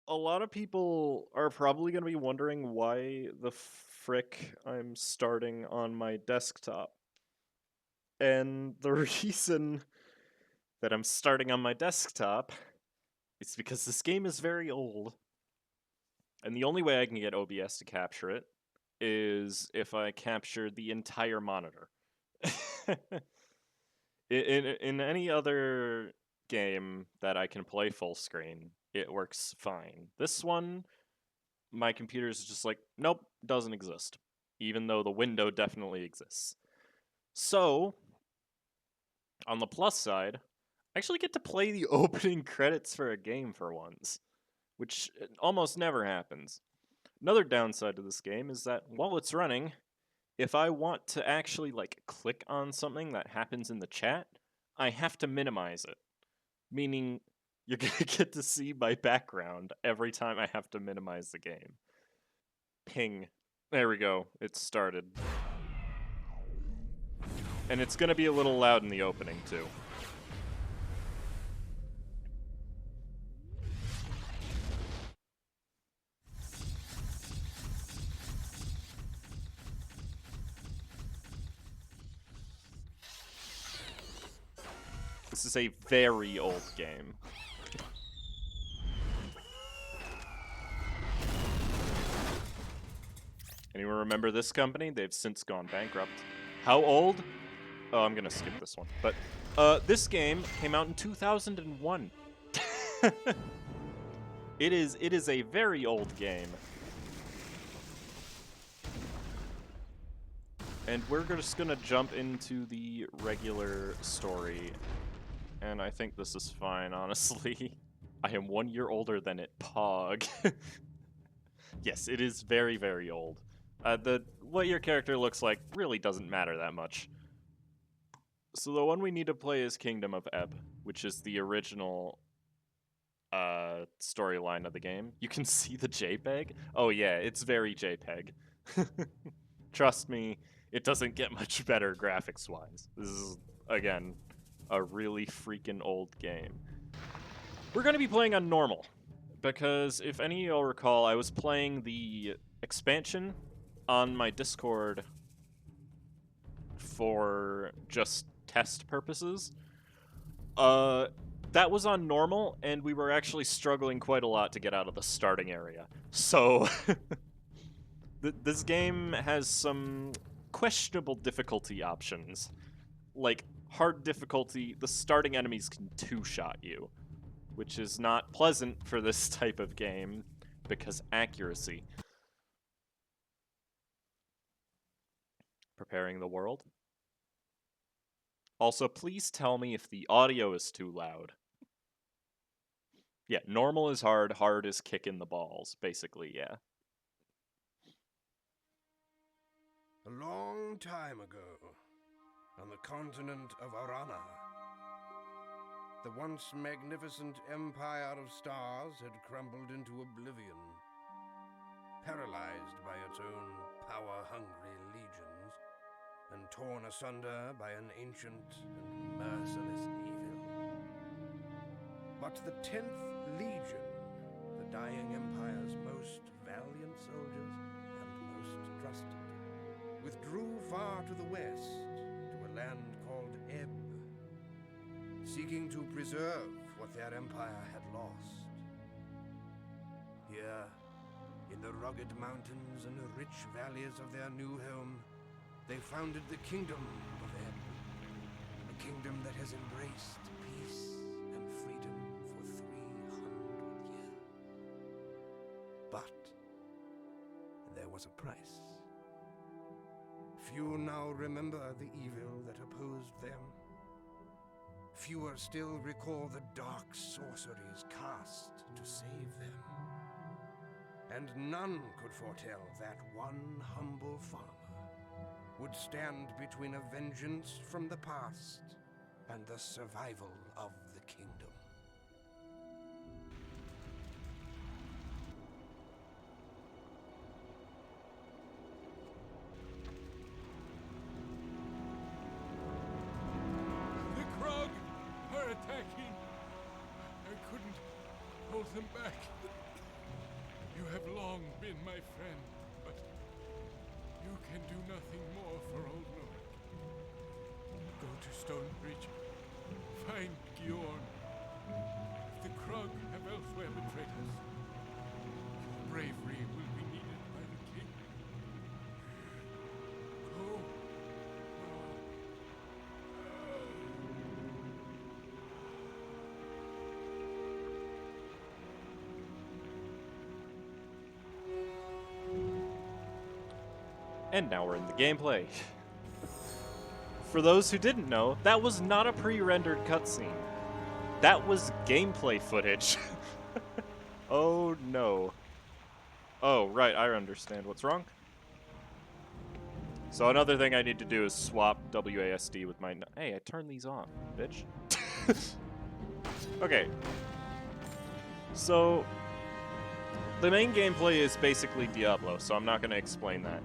a lot of people are probably going to be wondering why the frick I'm starting on my desktop. And the reason that I'm starting on my desktop is because this game is very old. And the only way I can get OBS to capture it is if I capture the entire monitor. In any other game that I can play full screen, it works fine. This one, my computer is just like, nope, doesn't exist. Even though the window definitely exists. So, on the plus side, I actually get to play the opening credits for a game for once, which almost never happens. Another downside to this game is that while it's running, if I want to actually like click on something that happens in the chat, I have to minimize it. Meaning you're going to get to see my background every time I have to minimize the game. Ping. There we go. It started. And it's going to be a little loud in the opening, too. This is a very old game. Anyone remember this company? They've since gone bankrupt. How old? Oh, I'm gonna skip this one. But this game came out in 2001. It is a very old game. And we're just gonna jump into the regular story. And I think this is fine, honestly. I am 1 year older than it, Pog. Yes, it is very, very old. What your character looks like really doesn't matter that much. So the one we need to play is Kingdom of Ebb, which is the original storyline of the game. You can see the JPEG? Oh yeah, it's very JPEG. Trust me, it doesn't get much better graphics-wise. This is, again, a really freaking old game. We're going to be playing on normal, because if any of y'all recall, I was playing the expansion on my Discord for just test purposes. That was on normal, and we were actually struggling quite a lot to get out of the starting area. So, this game has some questionable difficulty options. Like, hard difficulty, the starting enemies can two-shot you, which is not pleasant for this type of game, because accuracy. Preparing the world. Also, please tell me if the audio is too loud. Yeah, normal is hard is kicking the balls, basically, yeah. A long time ago, on the continent of Arana, the once magnificent empire of stars had crumbled into oblivion, paralyzed by its own power-hungry legions, and torn asunder by an ancient and merciless evil. But the 10th Legion, the dying empire's most valiant soldiers and most trusted, withdrew far to the west, to a land called Ebb, seeking to preserve what their empire had lost. Here, in the rugged mountains and the rich valleys of their new home, they founded the Kingdom of Ebb, a kingdom that has embraced peace and freedom for 300 years. But there was a price. Few now remember the evil that opposed them. Fewer still recall the dark sorceries cast to save them. And none could foretell that one humble farmer would stand between a vengeance from the past and the survival of the kingdom. Attacking. I couldn't hold them back. You have long been my friend, but you can do nothing more for old Lorik. Go to Stonebridge. Find Gjorn. If the Krug have elsewhere betrayed us, your bravery will be needed by the king. Go. And now we're in the gameplay. For those who didn't know, that was not a pre-rendered cutscene. That was gameplay footage. Oh no. Oh, right, I understand what's wrong. So another thing I need to do is swap WASD with my... Hey, I turned these off, bitch. Okay. So, the main gameplay is basically Diablo, so I'm not going to explain that.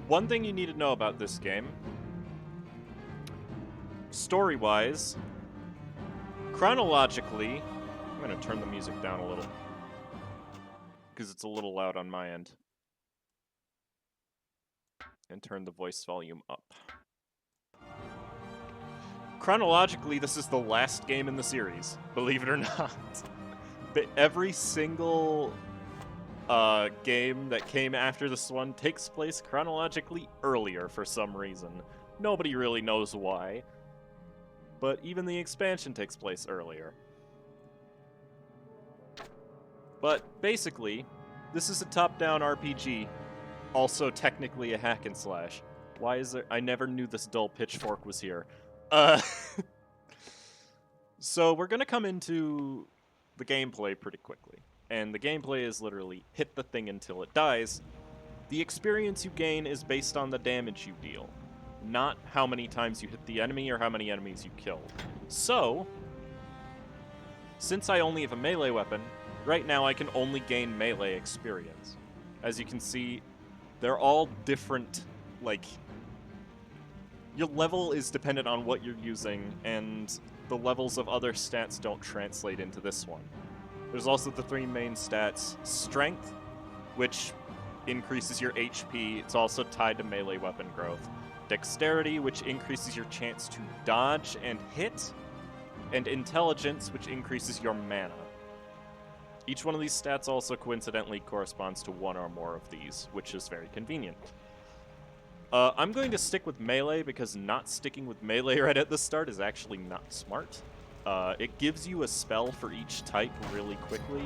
One thing you need to know about this game, story-wise, chronologically, I'm going to turn the music down a little, because it's a little loud on my end, and turn the voice volume up. Chronologically, this is the last game in the series, believe it or not. But every single game that came after this one takes place chronologically earlier for some reason. Nobody really knows why. But even the expansion takes place earlier. But basically, this is a top-down RPG, also technically a hack and slash. Why is there... I never knew this dull pitchfork was here. So we're gonna come into the gameplay pretty quickly. And the gameplay is literally hit the thing until it dies. The experience you gain is based on the damage you deal, not how many times you hit the enemy or how many enemies you kill. So, since I only have a melee weapon, right now I can only gain melee experience. As you can see, they're all different, like... Your level is dependent on what you're using, and the levels of other stats don't translate into this one. There's also the three main stats. Strength, which increases your HP. It's also tied to melee weapon growth. Dexterity, which increases your chance to dodge and hit. And Intelligence, which increases your mana. Each one of these stats also coincidentally corresponds to one or more of these, which is very convenient. I'm going to stick with melee because not sticking with melee right at the start is actually not smart. It gives you a spell for each type really quickly,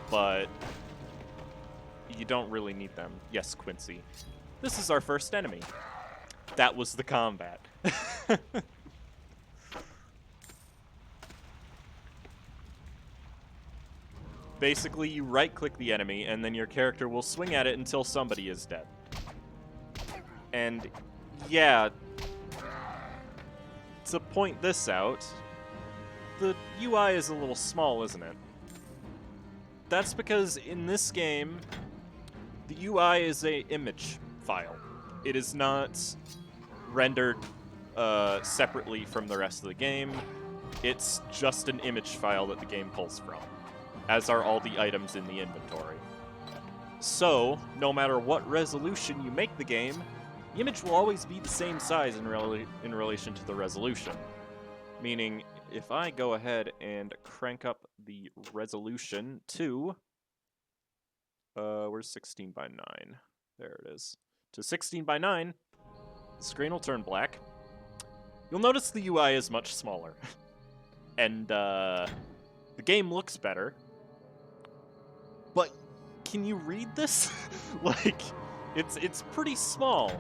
but you don't really need them. Yes, Quincy. This is our first enemy. That was the combat. Basically, you right-click the enemy, and then your character will swing at it until somebody is dead. And, yeah, to point this out, the UI is a little small, isn't it? That's because in this game, the UI is an image file. It is not rendered separately from the rest of the game. It's just an image file that the game pulls from, as are all the items in the inventory. So, no matter what resolution you make the game, the image will always be the same size in relation to the resolution. Meaning, if I go ahead and crank up the resolution to... where's 16 by 9? There it is. To 16 by 9, the screen will turn black. You'll notice the UI is much smaller. And, the game looks better. But, can you read this? Like, it's pretty small.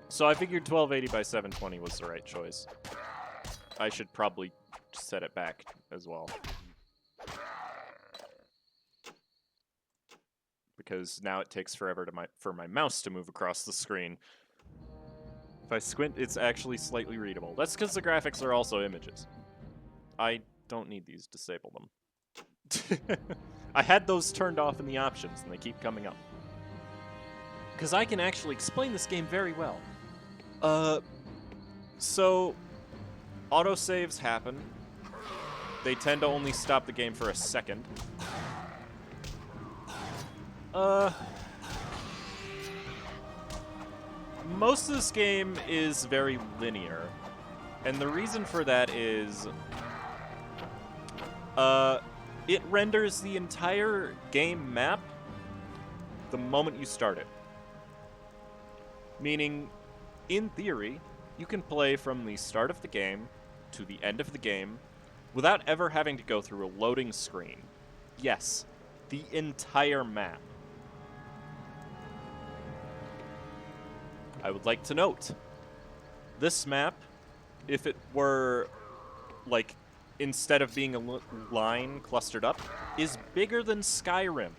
So I figured 1280 by 720 was the right choice. I should probably set it back as well. Because now it takes forever for my mouse to move across the screen. If I squint, it's actually slightly readable. That's because the graphics are also images. I don't need these, disable them. I had those turned off in the options, and they keep coming up. Because I can actually explain this game very well. So, autosaves happen. they tend to only stop the game for a second. Most of this game is very linear. And the reason for that is, it renders the entire game map the moment you start it. Meaning, in theory, you can play from the start of the game to the end of the game without ever having to go through a loading screen. Yes, the entire map. I would like to note, this map, if it were, like, instead of being a line clustered up, is bigger than Skyrim.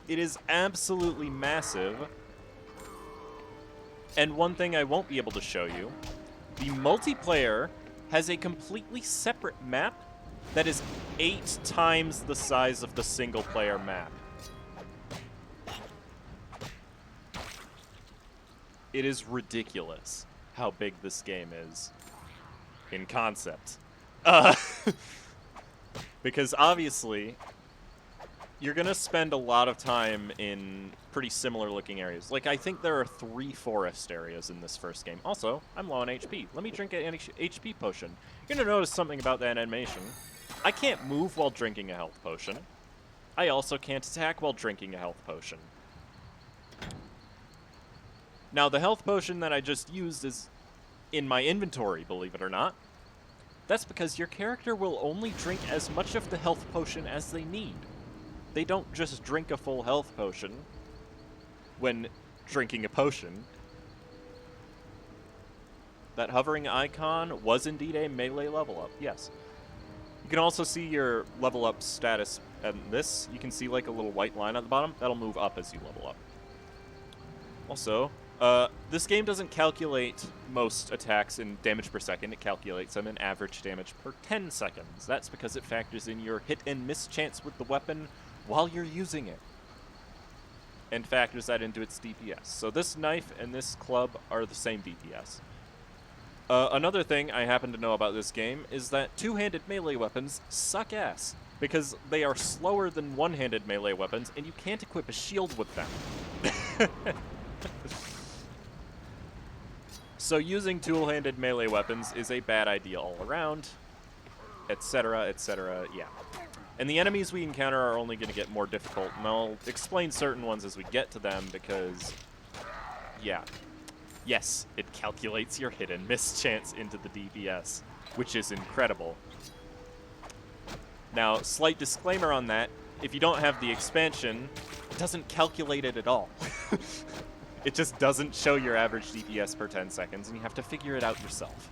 It is absolutely massive. And one thing I won't be able to show you, the multiplayer has a completely separate map that is 8 times the size of the single-player map. It is ridiculous how big this game is in concept. Because obviously, you're going to spend a lot of time in pretty similar looking areas. Like, I think there are 3 forest areas in this first game. Also, I'm low on HP. Let me drink an HP potion. You're going to notice something about that animation. I can't move while drinking a health potion. I also can't attack while drinking a health potion. Now, the health potion that I just used is in my inventory, believe it or not. That's because your character will only drink as much of the health potion as they need. They don't just drink a full health potion when drinking a potion. That hovering icon was indeed a melee level up, yes. You can also see your level up status and this. You can see like a little white line at the bottom. That'll move up as you level up. Also, this game doesn't calculate most attacks in damage per second. It calculates them in average damage per 10 seconds. That's because it factors in your hit and miss chance with the weapon while you're using it, and factors that into its DPS. So this knife and this club are the same DPS. Another thing I happen to know about this game is that two-handed melee weapons suck ass, because they are slower than one-handed melee weapons, and you can't equip a shield with them. So using tool-handed melee weapons is a bad idea all around, etc., yeah. And the enemies we encounter are only going to get more difficult, and I'll explain certain ones as we get to them because, yeah. Yes, it calculates your hit and miss chance into the DPS, which is incredible. Now, slight disclaimer on that, if you don't have the expansion, it doesn't calculate it at all. It just doesn't show your average DPS per 10 seconds, and you have to figure it out yourself.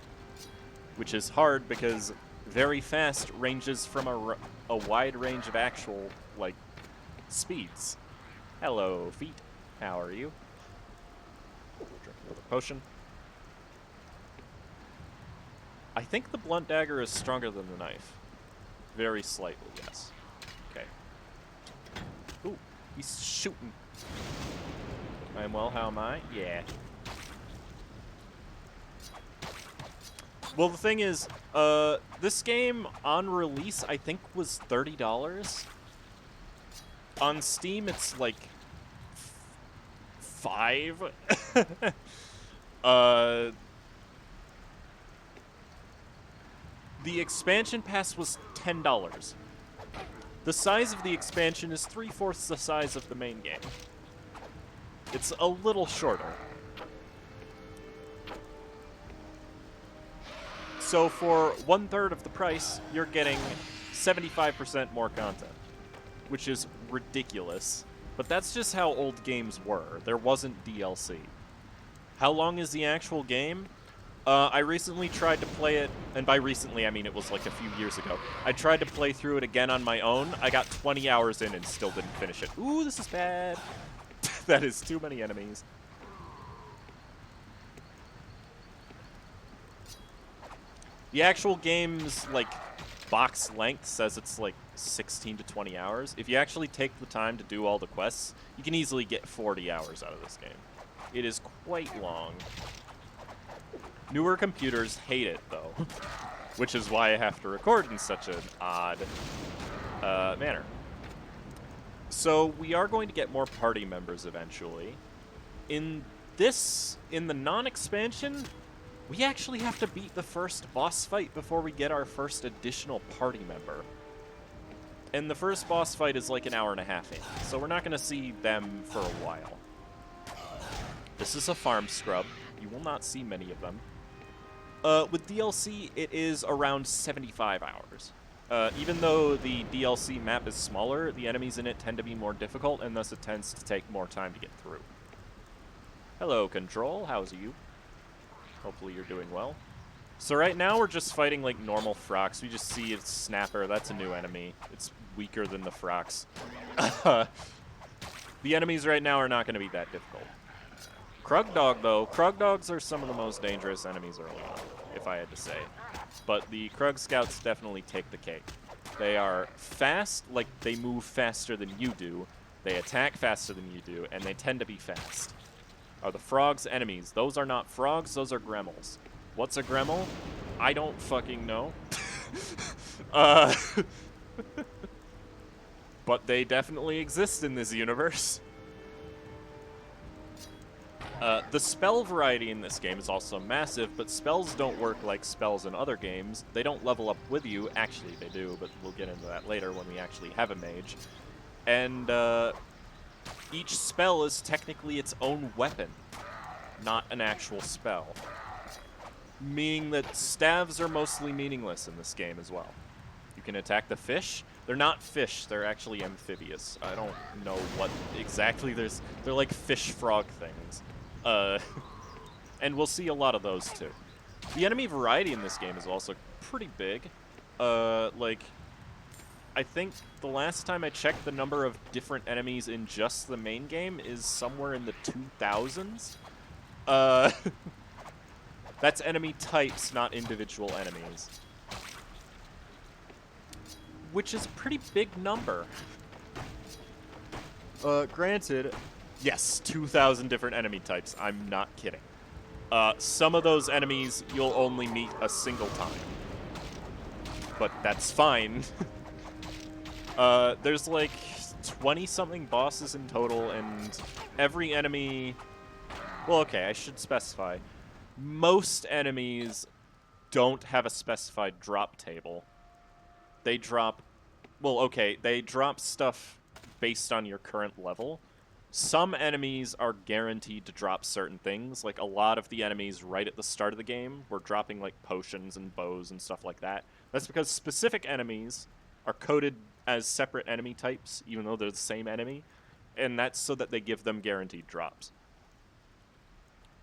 Which is hard because very fast ranges from a wide range of actual, like, speeds. Hello, feet. How are you? Drink another potion. I think the blunt dagger is stronger than the knife. Very slightly, yes. Okay. Ooh, he's shooting. I am well, how am I? Yeah. Well, the thing is, this game on release, I think, was $30. On Steam, it's like $5. The expansion pass was $10. The size of the expansion is 3/4 the size of the main game. It's a little shorter. So for 1/3 of the price, you're getting 75% more content, which is ridiculous. But that's just how old games were. There wasn't DLC. How long is the actual game? I recently tried to play it, and by recently I mean it was like a few years ago. I tried to play through it again on my own. I got 20 hours in and still didn't finish it. Ooh, this is bad. That is too many enemies. The actual game's, like, box length says it's, like, 16 to 20 hours. If you actually take the time to do all the quests, you can easily get 40 hours out of this game. It is quite long. Newer computers hate it, though. which is why I have to record in such an odd manner. So we are going to get more party members eventually. In the non-expansion, we actually have to beat the first boss fight before we get our first additional party member. And the first boss fight is like an hour and a half in, so we're not going to see them for a while. This is a farm scrub. You will not see many of them. With DLC, it is around 75 hours. Even though the DLC map is smaller, the enemies in it tend to be more difficult, and thus it tends to take more time to get through. Hello, Control. How's you? Hopefully you're doing well. So right now we're just fighting like normal Frox. We just see it's Snapper. That's a new enemy. It's weaker than the Frox. The enemies right now are not going to be that difficult. Krug Dog, though. Krug Dogs are some of the most dangerous enemies early on, if I had to say. But the Krug Scouts definitely take the cake. They are fast, like they move faster than you do. They attack faster than you do, and they tend to be fast. Are the frogs enemies? Those are not frogs, those are gremmels. What's a gremmel? I don't fucking know. But they definitely exist in this universe. The spell variety in this game is also massive, but spells don't work like spells in other games. They don't level up with you. Actually, they do, but we'll get into that later when we actually have a mage. And each spell is technically its own weapon, not an actual spell. Meaning that staves are mostly meaningless in this game as well. You can attack the fish. They're not fish, they're actually amphibious. I don't know what exactly they're like fish frog things. And we'll see a lot of those too. The enemy variety in this game is also pretty big. Like, I think the last time I checked, the number of different enemies in just the main game is somewhere in the 2000s. That's enemy types, not individual enemies. Which is a pretty big number. Granted, yes, 2,000 different enemy types. I'm not kidding. Some of those enemies you'll only meet a single time. But that's fine. There's like 20-something bosses in total, and every enemy... Well, okay, I should specify. Most enemies don't have a specified drop table. They drop... Well, okay, they drop stuff based on your current level. Some enemies are guaranteed to drop certain things. Like, a lot of the enemies right at the start of the game were dropping, like, potions and bows and stuff like that. That's because specific enemies are coded as separate enemy types, even though they're the same enemy. And that's so that they give them guaranteed drops.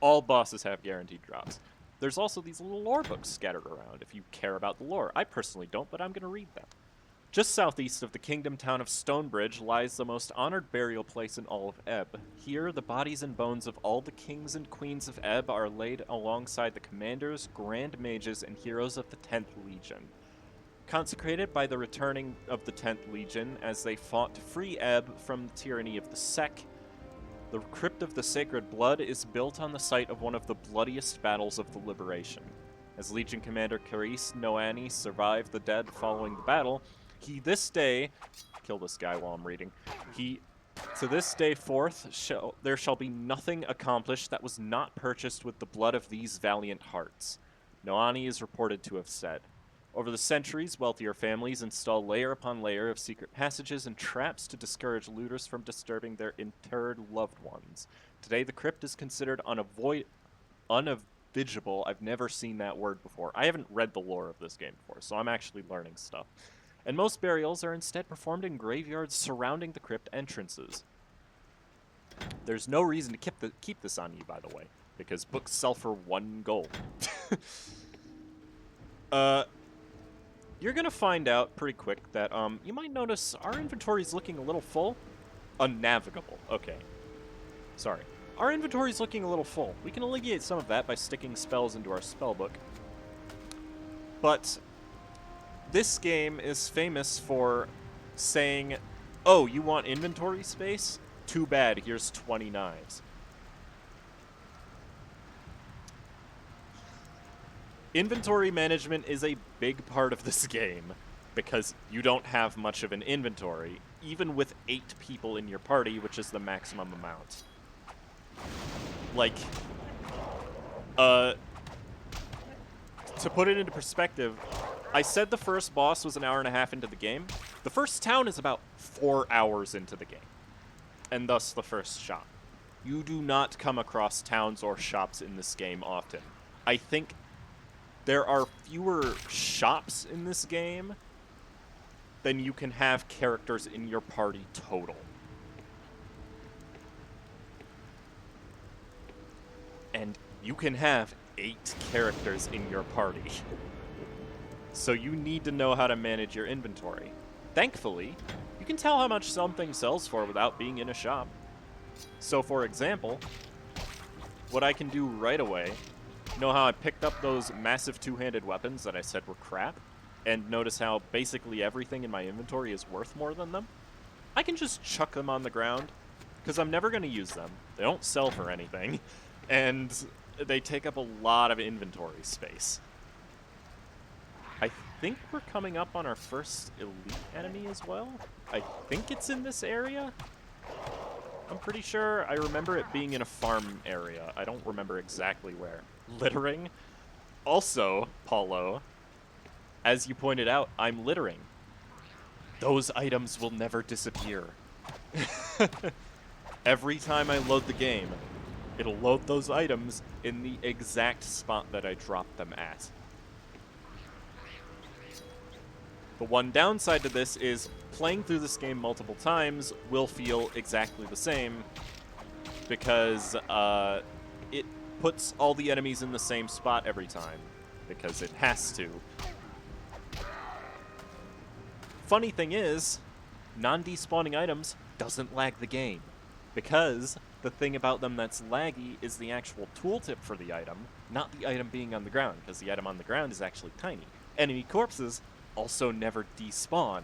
All bosses have guaranteed drops. There's also these little lore books scattered around if you care about the lore. I personally don't, but I'm going to read them. Just southeast of the kingdom town of Stonebridge lies the most honored burial place in all of Ebb. Here, the bodies and bones of all the kings and queens of Ebb are laid alongside the commanders, grand mages, and heroes of the 10th Legion. Consecrated by the returning of the 10th Legion as they fought to free Ebb from the tyranny of the Sec, the Crypt of the Sacred Blood is built on the site of one of the bloodiest battles of the Liberation. As Legion Commander Carice Noani survived the dead following the battle, he this day... Kill this guy while I'm reading. To this day forth, there shall be nothing accomplished that was not purchased with the blood of these valiant hearts. Noani is reported to have said. Over the centuries, wealthier families install layer upon layer of secret passages and traps to discourage looters from disturbing their interred loved ones. Today, the crypt is considered unavoidable. I've never seen that word before. I haven't read the lore of this game before, so I'm actually learning stuff. And most burials are instead performed in graveyards surrounding the crypt entrances. There's no reason to keep this on you, by the way, because books sell for 1 gold. You're going to find out pretty quick that you might notice our inventory's looking a little full. Unnavigable. Okay. Sorry. Our inventory's looking a little full. We can alleviate some of that by sticking spells into our spellbook. But this game is famous for saying, oh, you want inventory space? Too bad, here's 20 knives. Inventory management is a big part of this game because you don't have much of an inventory, even with 8 people in your party, which is the maximum amount. Like, to put it into perspective, I said the first boss was an hour and a half into the game. The first town is about 4 hours into the game, and thus the first shop. You do not come across towns or shops in this game often. I think there are fewer shops in this game than you can have characters in your party total. And you can have 8 characters in your party. So you need to know how to manage your inventory. Thankfully, you can tell how much something sells for without being in a shop. So for example, what I can do right away, you know how I picked up those massive two-handed weapons that I said were crap? And notice how basically everything in my inventory is worth more than them? I can just chuck them on the ground, because I'm never going to use them. They don't sell for anything, and they take up a lot of inventory space. I think we're coming up on our first elite enemy as well. I think it's in this area. I'm pretty sure I remember it being in a farm area. I don't remember exactly where. Littering. Also, Paulo, as you pointed out, I'm littering. Those items will never disappear. Every time I load the game, it'll load those items in the exact spot that I dropped them at. The one downside to this is playing through this game multiple times will feel exactly the same because it puts all the enemies in the same spot every time because it has to. Funny thing is, non-despawning items doesn't lag the game because the thing about them that's laggy is the actual tooltip for the item, not the item being on the ground, because the item on the ground is actually tiny. Enemy corpses also never despawn.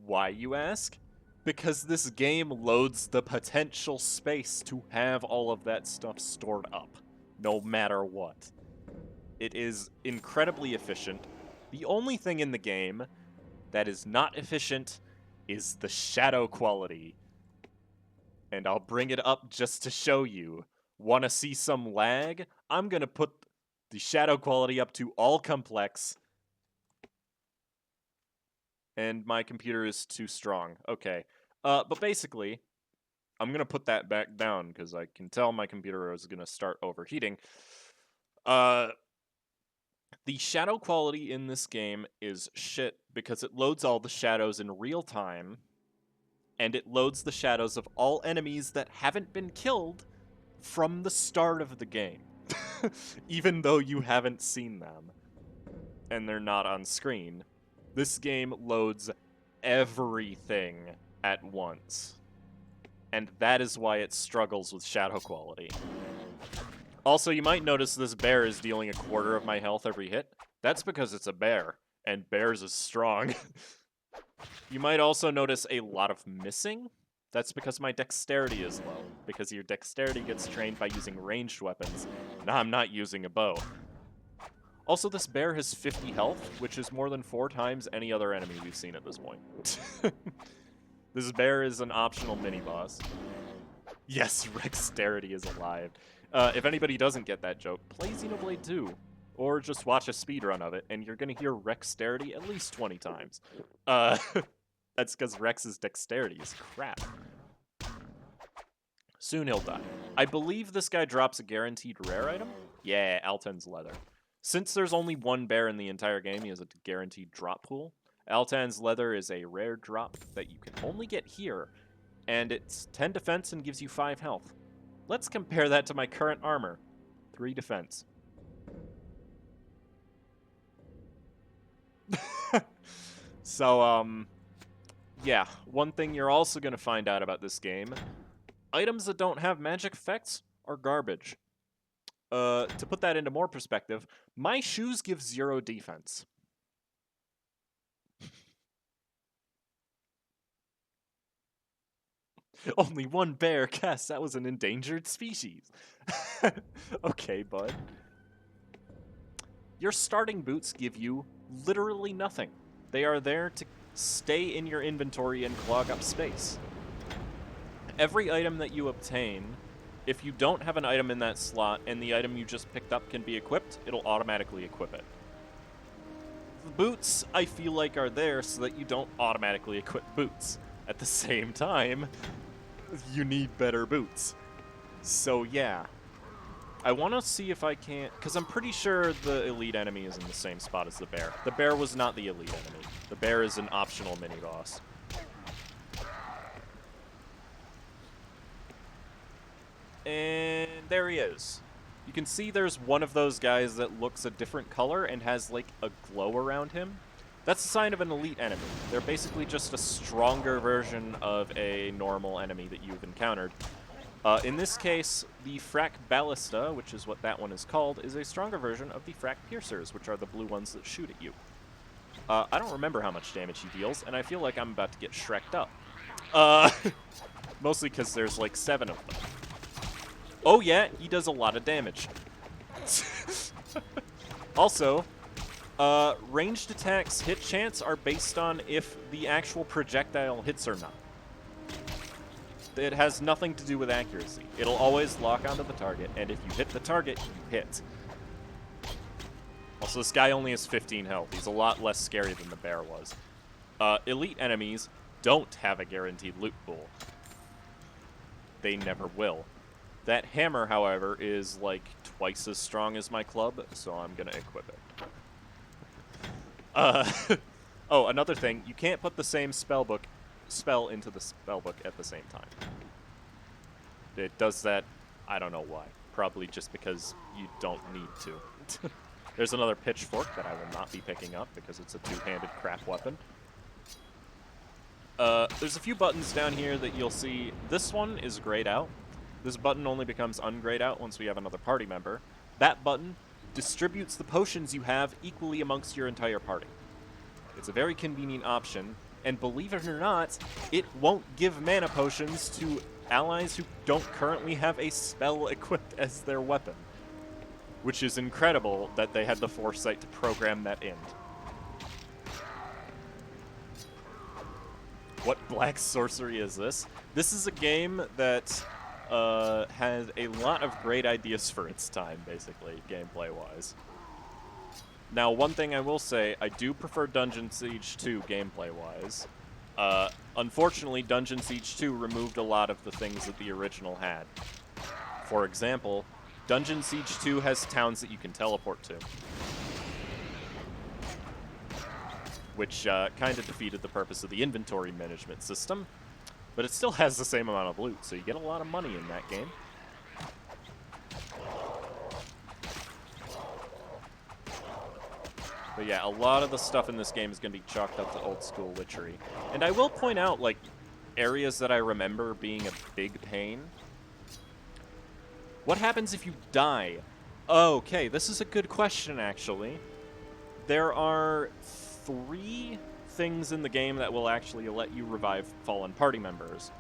Why, you ask? Because this game loads the potential space to have all of that stuff stored up, no matter what. It is incredibly efficient. The only thing in the game that is not efficient is the shadow quality. And I'll bring it up just to show you. Want to see some lag? I'm going to put the shadow quality up to all complex. And my computer is too strong. Okay. But basically, I'm going to put that back down because I can tell my computer is going to start overheating. The shadow quality in this game is shit because it loads all the shadows in real time, and it loads the shadows of all enemies that haven't been killed from the start of the game, even though you haven't seen them, and they're not on screen. This game loads everything at once, and that is why it struggles with shadow quality. Also, you might notice this bear is dealing 1/4 of my health every hit. That's because it's a bear, and bears is strong. You might also notice a lot of missing. That's because my dexterity is low, because your dexterity gets trained by using ranged weapons. Now I'm not using a bow. Also, this bear has 50 health, which is more than 4 times any other enemy we've seen at this point. This bear is an optional mini-boss. Yes, Rexterity is alive. If anybody doesn't get that joke, play Xenoblade 2. Or just watch a speedrun of it, and you're going to hear Rexterity at least 20 times. That's because Rex's dexterity is crap. Soon he'll die. I believe this guy drops a guaranteed rare item? Yeah, Alten's Leather. Since there's only one bear in the entire game, he has a guaranteed drop pool. Altan's Leather is a rare drop that you can only get here, and it's 10 defense and gives you 5 health. Let's compare that to my current armor. 3 defense. So, yeah, one thing you're also going to find out about this game, items that don't have magic effects are garbage. To put that into more perspective, my shoes give 0 defense. Only one bear. Guess that was an endangered species. Okay, bud. Your starting boots give you literally nothing. They are there to stay in your inventory and clog up space. Every item that you obtain, if you don't have an item in that slot and the item you just picked up can be equipped, it'll automatically equip it. The boots, I feel like, are there so that you don't automatically equip boots. At the same time, you need better boots. So yeah. I want to see if I can't... Because I'm pretty sure the elite enemy is in the same spot as the bear. The bear was not the elite enemy. The bear is an optional mini-boss. And there he is. You can see there's one of those guys that looks a different color and has, like, a glow around him. That's a sign of an elite enemy. They're basically just a stronger version of a normal enemy that you've encountered. In this case, the Frack Ballista, which is what that one is called, is a stronger version of the Frack Piercers, which are the blue ones that shoot at you. I don't remember how much damage he deals, and I feel like I'm about to get Shrek'd up. Mostly because there's like 7 of them. Oh yeah, he does a lot of damage. Also, ranged attacks hit chance are based on if the actual projectile hits or not. It has nothing to do with accuracy. It'll always lock onto the target, and if you hit the target, you hit. Also, this guy only has 15 health. He's a lot less scary than the bear was. Elite enemies don't have a guaranteed loot pool. They never will. That hammer, however, is like twice as strong as my club, so I'm gonna equip it. Oh, another thing, you can't put the same spell into the spellbook at the same time. It does that, I don't know why. Probably just because you don't need to. There's another pitchfork that I will not be picking up because it's a two-handed crap weapon. There's a few buttons down here that you'll see. This one is grayed out. This button only becomes ungrayed out once we have another party member. That button distributes the potions you have equally amongst your entire party. It's a very convenient option, and believe it or not, it won't give mana potions to allies who don't currently have a spell equipped as their weapon. Which is incredible that they had the foresight to program that in. What black sorcery is this? This is a game that had a lot of great ideas for its time, basically, gameplay-wise. Now, one thing I will say, I do prefer Dungeon Siege 2 gameplay-wise. Unfortunately, Dungeon Siege 2 removed a lot of the things that the original had. For example, Dungeon Siege 2 has towns that you can teleport to. Which kind of defeated the purpose of the inventory management system. But it still has the same amount of loot, so you get a lot of money in that game. But yeah, a lot of the stuff in this game is going to be chalked up to old school witchery. And I will point out, like, areas that I remember being a big pain. What happens if you die? Okay, this is a good question, actually. There are 3 things in the game that will actually let you revive fallen party members.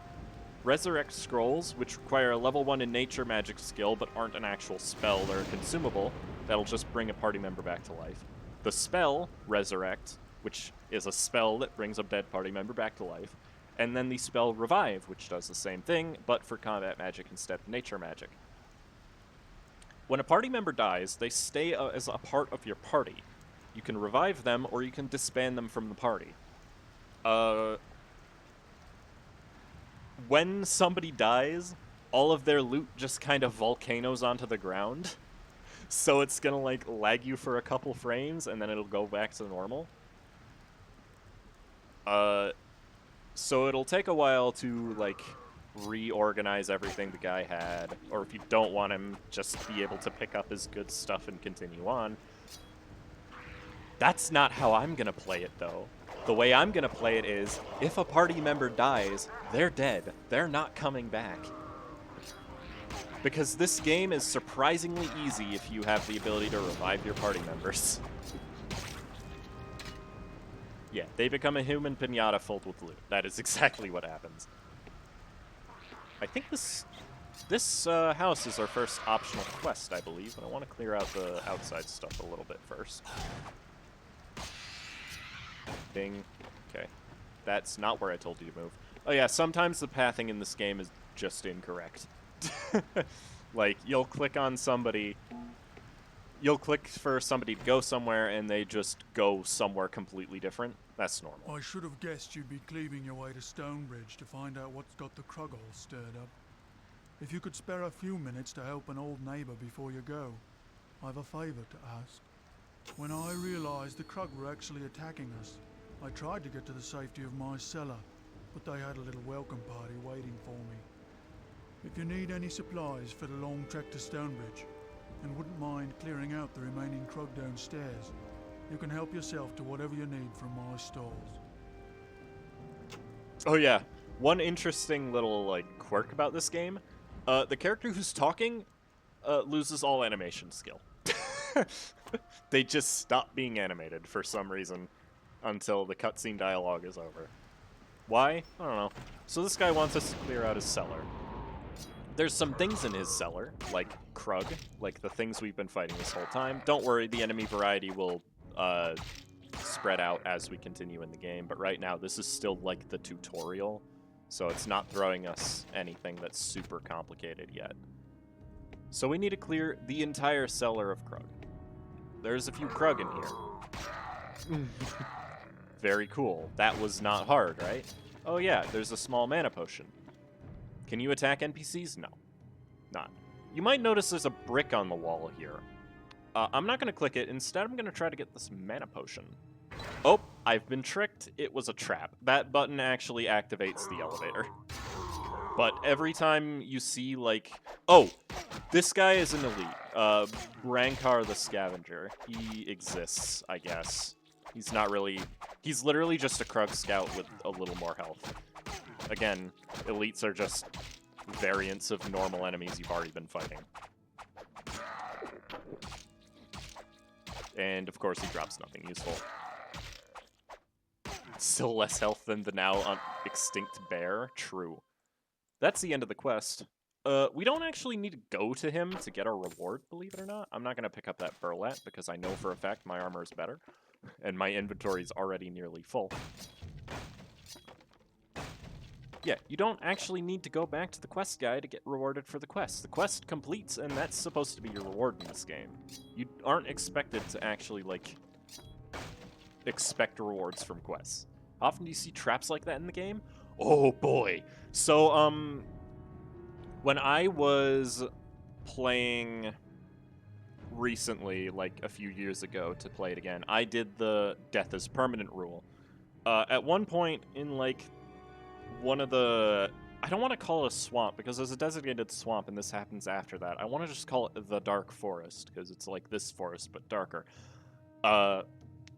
Resurrect Scrolls, which require a level 1 in nature magic skill, but aren't an actual spell or a consumable. That'll just bring a party member back to life. The spell, Resurrect, which is a spell that brings a dead party member back to life. And then the spell Revive, which does the same thing, but for combat magic instead of nature magic. When a party member dies, they stay as a part of your party. You can revive them, or you can disband them from the party. When somebody dies, all of their loot just kind of volcanoes onto the ground. So it's gonna, like, lag you for a couple frames, and then it'll go back to normal. So it'll take a while to, like, reorganize everything the guy had. Or if you don't want him, just be able to pick up his good stuff and continue on. That's not how I'm gonna play it, though. The way I'm gonna play it is, if a party member dies, they're dead. They're not coming back. Because this game is surprisingly easy if you have the ability to revive your party members. Yeah, they become a human pinata filled with loot. That is exactly what happens. I think this house is our first optional quest, I believe, but I want to clear out the outside stuff a little bit first. Ding. Okay. That's not where I told you to move. Oh yeah, sometimes the pathing in this game is just incorrect. Like, you'll click on somebody, you'll click for somebody to go somewhere, and they just go somewhere completely different. That's normal. I should have guessed you'd be cleaving your way to Stonebridge to find out what's got the Krug all stirred up. If you could spare a few minutes to help an old neighbour before you go, I've a favour to ask. When I realised the Krug were actually attacking us, I tried to get to the safety of my cellar, but they had a little welcome party waiting for me. If you need any supplies for the long trek to Stonebridge, and wouldn't mind clearing out the remaining Krug downstairs, you can help yourself to whatever you need from my stalls. Oh yeah, one interesting little, like, quirk about this game, the character who's talking loses all animation skill. They just stop being animated for some reason until the cutscene dialogue is over. Why? I don't know. So this guy wants us to clear out his cellar. There's some things in his cellar, like Krug, like the things we've been fighting this whole time. Don't worry, the enemy variety will spread out as we continue in the game, but right now this is still like the tutorial, so it's not throwing us anything that's super complicated yet. So we need to clear the entire cellar of Krug. There's a few Krug in here. Very cool. That was not hard, right? Oh yeah, there's a small mana potion. Can you attack NPCs? No. Not. You might notice there's a brick on the wall here. I'm not going to click it. Instead, I'm going to try to get this mana potion. Oh, I've been tricked. It was a trap. That button actually activates the elevator. But every time you see, like... Oh! This guy is an elite. Rankar the Scavenger. He exists, I guess. He's not really... He's literally just a Krug scout with a little more health. Again, elites are just variants of normal enemies you've already been fighting. And, of course, he drops nothing useful. Still less health than the now extinct bear? True. That's the end of the quest. We don't actually need to go to him to get our reward, believe it or not. I'm not going to pick up that burlap because I know for a fact my armor is better. And my inventory is already nearly full. Yeah, you don't actually need to go back to the quest guy to get rewarded for the quest. The quest completes, and that's supposed to be your reward in this game. You aren't expected to actually, like, expect rewards from quests. How often do you see traps like that in the game? Oh, boy. So, when I was playing recently, like a few years ago to play it again, I did the death is permanent rule. At one point in, like, one of the... I don't want to call it a swamp, because there's a designated swamp, and this happens after that. I want to just call it the Dark Forest, because it's like this forest, but darker.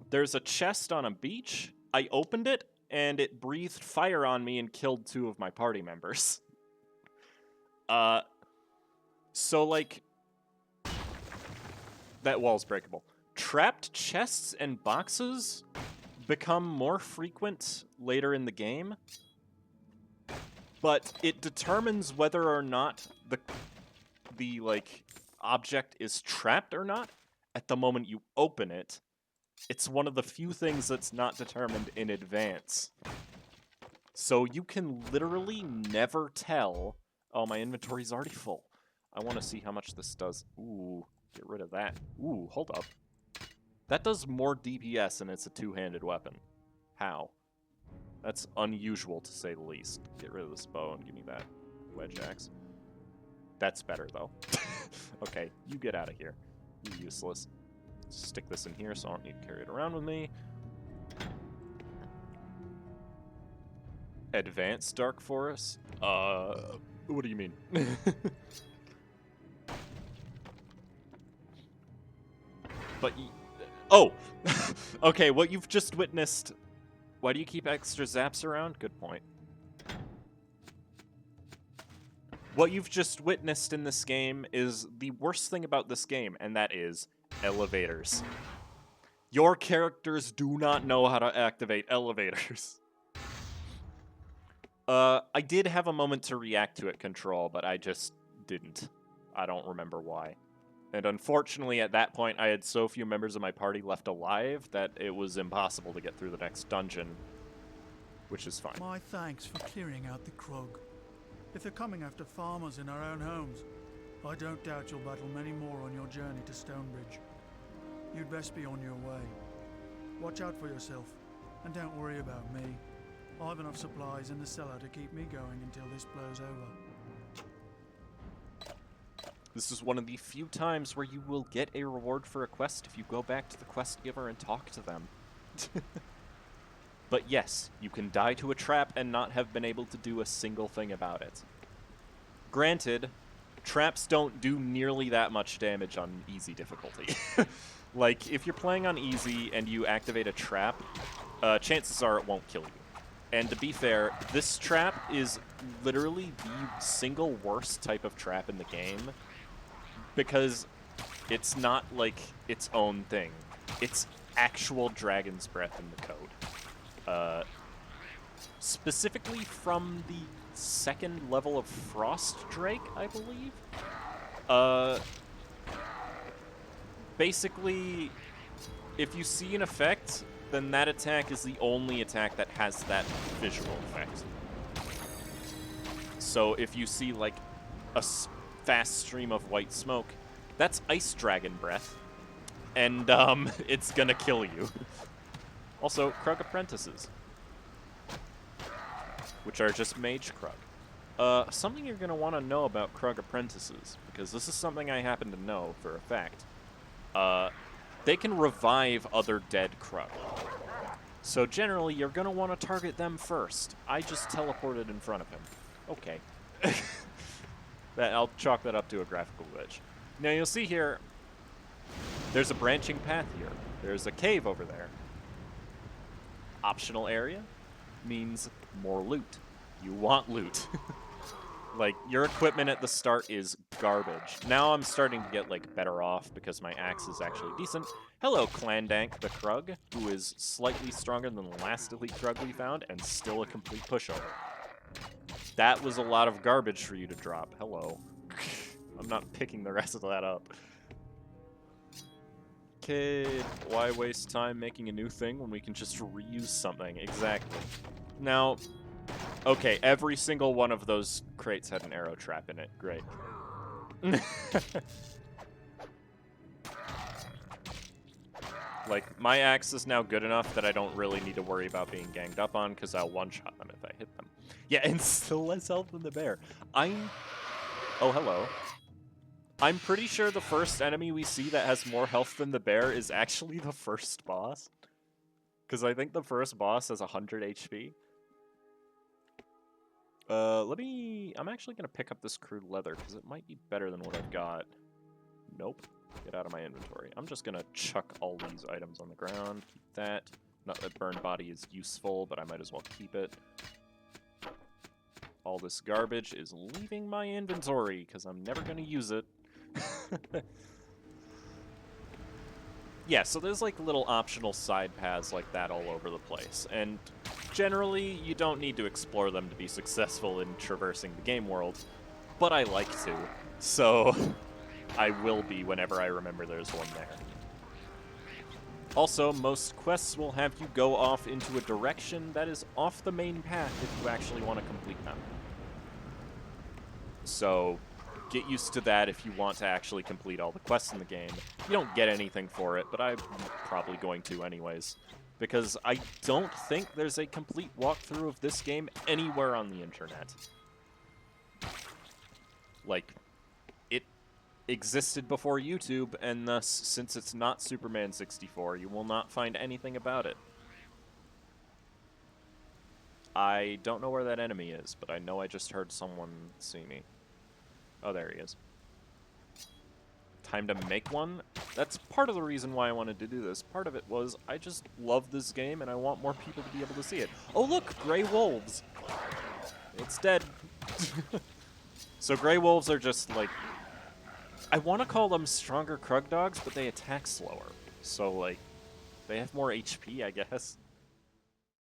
There's a chest on a beach. I opened it, and it breathed fire on me and killed 2 of my party members. So, like... That wall's breakable. Trapped chests and boxes become more frequent later in the game, but it determines whether or not the like object is trapped or not at the moment you open it. It's one of the few things that's not determined in advance. So you can literally never tell. Oh, my inventory's already full. I want to see how much this does. Ooh, get rid of that. Ooh, hold up. That does more DPS and it's a two-handed weapon. How? That's unusual to say the least. Get rid of this bow and give me that wedge axe. That's better, though. Okay, you get out of here. You're useless. Stick this in here so I don't need to carry it around with me. Advanced Dark Forest? What do you mean? But oh! Okay, what you've just witnessed... Why do you keep extra zaps around? Good point. What you've just witnessed in this game is the worst thing about this game, and that is elevators. Your characters do not know how to activate elevators. I did have a moment to react to it, Control, but I just didn't. I don't remember why. And unfortunately, at that point, I had so few members of my party left alive that it was impossible to get through the next dungeon, which is fine. My thanks for clearing out the Krug. If they're coming after farmers in our own homes, I don't doubt you'll battle many more on your journey to Stonebridge. You'd best be on your way. Watch out for yourself, and don't worry about me. I've enough supplies in the cellar to keep me going until this blows over. This is one of the few times where you will get a reward for a quest if you go back to the quest giver and talk to them. But yes, you can die to a trap and not have been able to do a single thing about it. Granted, traps don't do nearly that much damage on easy difficulty. Like, if you're playing on easy and you activate a trap, chances are it won't kill you. And to be fair, this trap is literally the single worst type of trap in the game, because it's not like its own thing. It's actual dragon's breath in the code. Specifically from the second level of Frost Drake, I believe. Basically, if you see an effect, then that attack is the only attack that has that visual effect. So if you see, like, a fast stream of white smoke, that's Ice Dragon Breath, and it's gonna kill you. Also, Krug Apprentices, which are just Mage Krug. Something you're gonna want to know about Krug Apprentices, because this is something I happen to know for a fact. They can revive other dead Krug. So generally, you're gonna want to target them first. I just teleported in front of him. Okay. I'll chalk that up to a graphical glitch. Now you'll see here, there's a branching path here. There's a cave over there. Optional area means more loot. You want loot. Like, your equipment at the start is garbage. Now I'm starting to get, like, better off because my axe is actually decent. Hello, Clandank the Krug, who is slightly stronger than the last elite Krug we found and still a complete pushover. That was a lot of garbage for you to drop. Hello. I'm not picking the rest of that up. Okay, why waste time making a new thing when we can just reuse something? Exactly. Now, okay, every single one of those crates had an arrow trap in it. Great. Like, my axe is now good enough that I don't really need to worry about being ganged up on, because I'll one-shot them if I hit them. Yeah, and still less health than the bear. Oh, hello. I'm pretty sure the first enemy we see that has more health than the bear is actually the first boss. Because I think the first boss has 100 HP. I'm actually going to pick up this crude leather, because it might be better than what I've got. Nope. Get out of my inventory. I'm just going to chuck all these items on the ground. Keep that. Not that burned body is useful, but I might as well keep it. All this garbage is leaving my inventory, because I'm never going to use it. Yeah, so there's like little optional side paths like that all over the place, and generally you don't need to explore them to be successful in traversing the game world, but I like to, so I will be whenever I remember there's one there. Also, most quests will have you go off into a direction that is off the main path if you actually want to complete them. So get used to that if you want to actually complete all the quests in the game. You don't get anything for it, but I'm probably going to anyways, because I don't think there's a complete walkthrough of this game anywhere on the internet. Like, it existed before YouTube, and thus, since it's not Superman 64, you will not find anything about it. I don't know where that enemy is, but I know I just heard someone see me. Oh, there he is. Time to make one? That's part of the reason why I wanted to do this. Part of it was, I just love this game, and I want more people to be able to see it. Oh look! Grey Wolves! It's dead. So Grey Wolves are just, like... I want to call them stronger Krug dogs, but they attack slower. So, like, they have more HP, I guess.